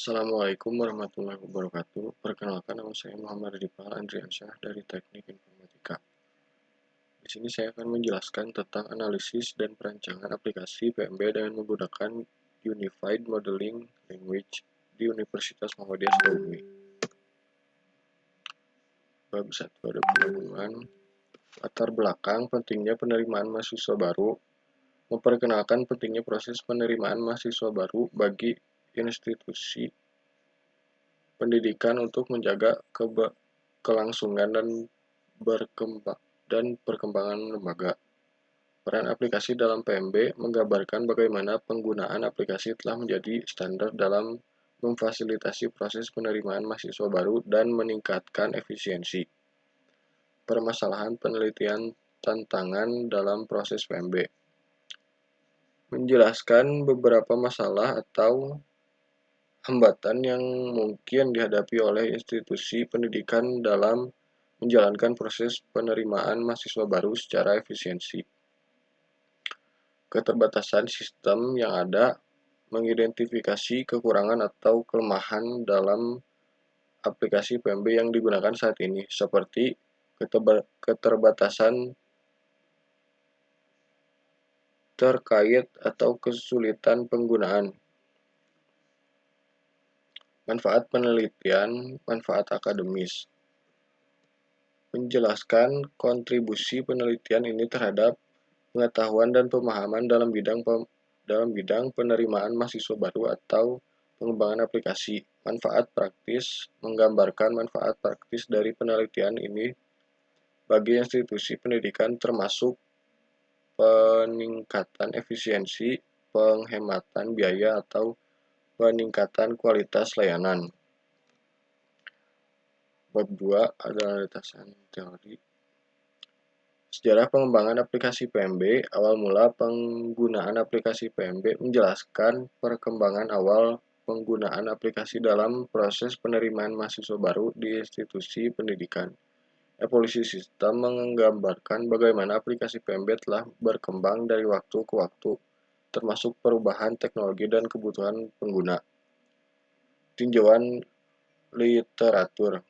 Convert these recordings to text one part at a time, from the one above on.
Assalamualaikum warahmatullahi wabarakatuh. Perkenalkan, nama saya Muhammad Ridwan Andriansyah dari Teknik Informatika. Di sini saya akan menjelaskan tentang analisis dan perancangan aplikasi PMB dengan menggunakan Unified Modeling Language di Universitas Muhammadiyah Sukabumi. Bab 1 ada pendahuluan. Latar belakang pentingnya penerimaan mahasiswa baru. Memperkenalkan pentingnya proses penerimaan mahasiswa baru bagi institusi pendidikan untuk menjaga kelangsungan dan perkembangan lembaga. Peran aplikasi dalam PMB menggambarkan bagaimana penggunaan aplikasi telah menjadi standar dalam memfasilitasi proses penerimaan mahasiswa baru dan meningkatkan efisiensi. Permasalahan penelitian tantangan dalam proses PMB. Menjelaskan beberapa masalah atau hambatan yang mungkin dihadapi oleh institusi pendidikan dalam menjalankan proses penerimaan mahasiswa baru secara efisiensi. Keterbatasan sistem yang ada, mengidentifikasi kekurangan atau kelemahan dalam aplikasi PMB yang digunakan saat ini, seperti keterbatasan terkait atau kesulitan penggunaan. Manfaat penelitian, manfaat akademis. Menjelaskan kontribusi penelitian ini terhadap pengetahuan dan pemahaman dalam bidang penerimaan mahasiswa baru atau pengembangan aplikasi. Manfaat praktis, menggambarkan manfaat praktis dari penelitian ini bagi institusi pendidikan termasuk peningkatan efisiensi, penghematan biaya atau peningkatan kualitas layanan. Bab 2 adalah landasan teori. Sejarah pengembangan aplikasi PMB. Awal mula penggunaan aplikasi PMB menjelaskan perkembangan awal penggunaan aplikasi dalam proses penerimaan mahasiswa baru di institusi pendidikan. Evolusi sistem menggambarkan bagaimana aplikasi PMB telah berkembang dari waktu ke waktu, termasuk perubahan teknologi dan kebutuhan pengguna. Tinjauan literatur.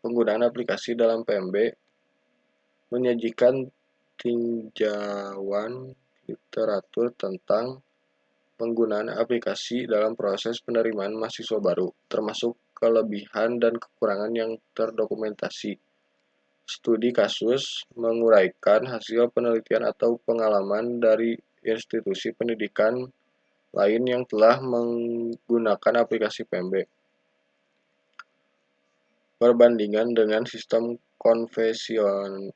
Penggunaan aplikasi dalam PMB menyajikan tinjauan literatur tentang penggunaan aplikasi dalam proses penerimaan mahasiswa baru, termasuk kelebihan dan kekurangan yang terdokumentasi. Studi kasus menguraikan hasil penelitian atau pengalaman dari institusi pendidikan lain yang telah menggunakan aplikasi PMB. Perbandingan dengan sistem konvensional.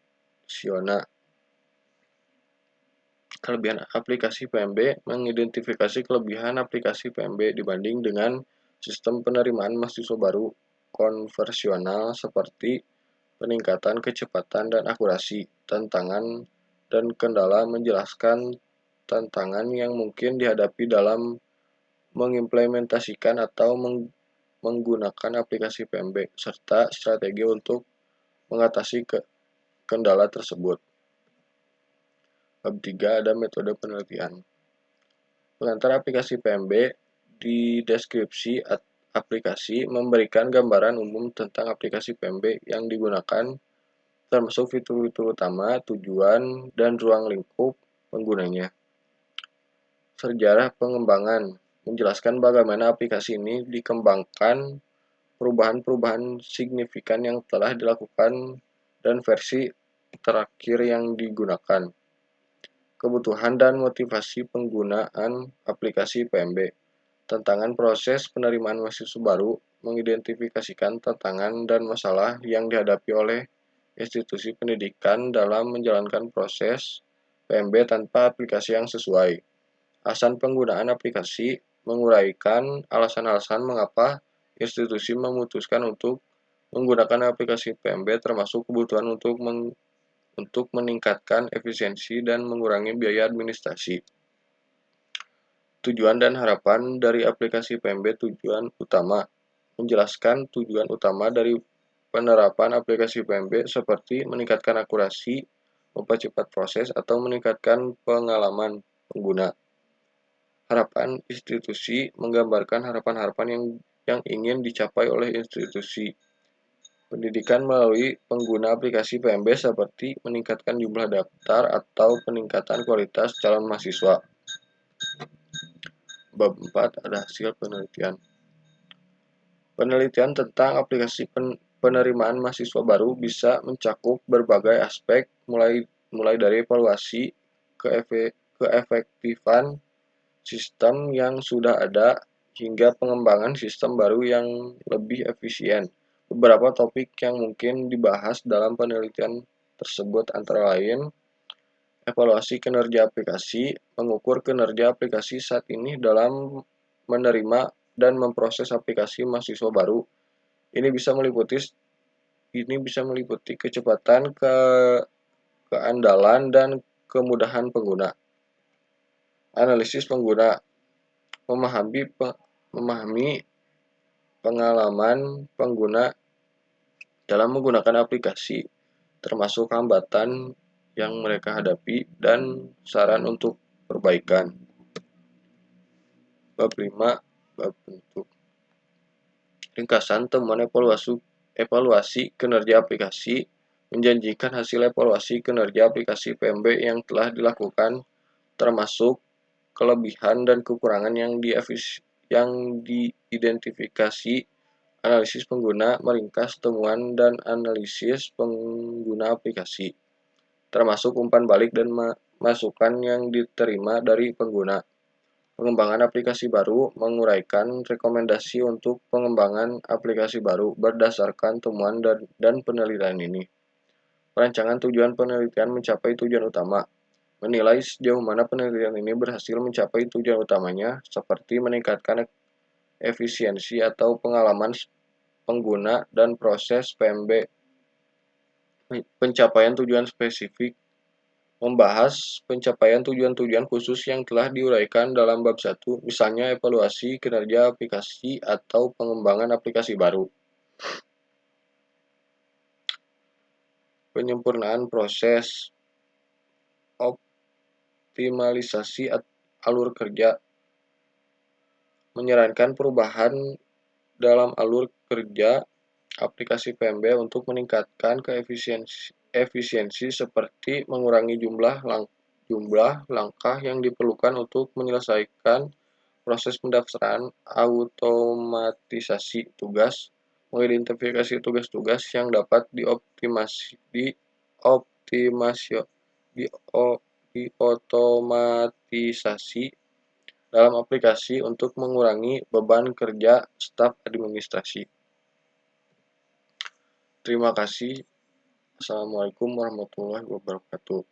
Kelebihan aplikasi PMB. Mengidentifikasi kelebihan aplikasi PMB dibanding dengan sistem penerimaan mahasiswa baru konvensional seperti peningkatan kecepatan dan akurasi. Tantangan dan kendala. Menjelaskan tantangan yang mungkin dihadapi dalam mengimplementasikan atau menggunakan aplikasi PMB, serta strategi untuk mengatasi kendala tersebut. Bab 3 ada metode penelitian. Pengantar aplikasi PMB di deskripsi aplikasi memberikan gambaran umum tentang aplikasi PMB yang digunakan, termasuk fitur-fitur utama, tujuan, dan ruang lingkup penggunanya. Sejarah pengembangan. Menjelaskan bagaimana aplikasi ini dikembangkan, perubahan-perubahan signifikan yang telah dilakukan, dan versi terakhir yang digunakan. Kebutuhan dan motivasi penggunaan aplikasi PMB. Tantangan proses penerimaan mahasiswa baru. Mengidentifikasikan tantangan dan masalah yang dihadapi oleh institusi pendidikan dalam menjalankan proses PMB tanpa aplikasi yang sesuai. Alasan penggunaan aplikasi. Menguraikan alasan-alasan mengapa institusi memutuskan untuk menggunakan aplikasi PMB, termasuk kebutuhan untuk meningkatkan efisiensi dan mengurangi biaya administrasi. Tujuan dan harapan dari aplikasi PMB. Tujuan utama. Menjelaskan tujuan utama dari penerapan aplikasi PMB seperti meningkatkan akurasi, mempercepat proses, atau meningkatkan pengalaman pengguna. Harapan institusi. Menggambarkan harapan-harapan yang yang ingin dicapai oleh institusi pendidikan melalui pengguna aplikasi PMB seperti meningkatkan jumlah daftar atau peningkatan kualitas calon mahasiswa. Bab 4 ada hasil penelitian. Penelitian tentang aplikasi penerimaan mahasiswa baru bisa mencakup berbagai aspek mulai dari evaluasi keefektifan sistem yang sudah ada hingga pengembangan sistem baru yang lebih efisien. Beberapa topik yang mungkin dibahas dalam penelitian tersebut antara lain evaluasi kinerja aplikasi, mengukur kinerja aplikasi saat ini dalam menerima dan memproses aplikasi mahasiswa baru. Ini bisa meliputi kecepatan, keandalan, dan kemudahan pengguna. Analisis pengguna memahami pengalaman pengguna dalam menggunakan aplikasi, termasuk hambatan yang mereka hadapi dan saran untuk perbaikan. Bab 5 bab bentuk. Ringkasan temuan evaluasi kinerja aplikasi menjanjikan hasil evaluasi kinerja aplikasi PMB yang telah dilakukan, termasuk kelebihan dan kekurangan yang diidentifikasi. Analisis pengguna meringkas temuan dan analisis pengguna aplikasi, termasuk umpan balik dan masukan yang diterima dari pengguna. Pengembangan aplikasi baru menguraikan rekomendasi untuk pengembangan aplikasi baru berdasarkan temuan dan penelitian ini. Perancangan tujuan penelitian mencapai tujuan utama. Menilai sejauh mana penelitian ini berhasil mencapai tujuan utamanya, seperti meningkatkan efisiensi atau pengalaman pengguna dan proses PMB. Pencapaian tujuan spesifik membahas pencapaian tujuan-tujuan khusus yang telah diuraikan dalam bab 1, misalnya evaluasi kinerja aplikasi atau pengembangan aplikasi baru. Penyempurnaan proses, optimalisasi alur kerja, menyarankan perubahan dalam alur kerja aplikasi PMB untuk meningkatkan efisiensi seperti mengurangi jumlah langkah yang diperlukan untuk menyelesaikan proses pendaftaran, automatisasi tugas, mengidentifikasi tugas-tugas yang dapat diotomatisasi dalam aplikasi untuk mengurangi beban kerja staf administrasi. Terima kasih. Assalamualaikum warahmatullahi wabarakatuh.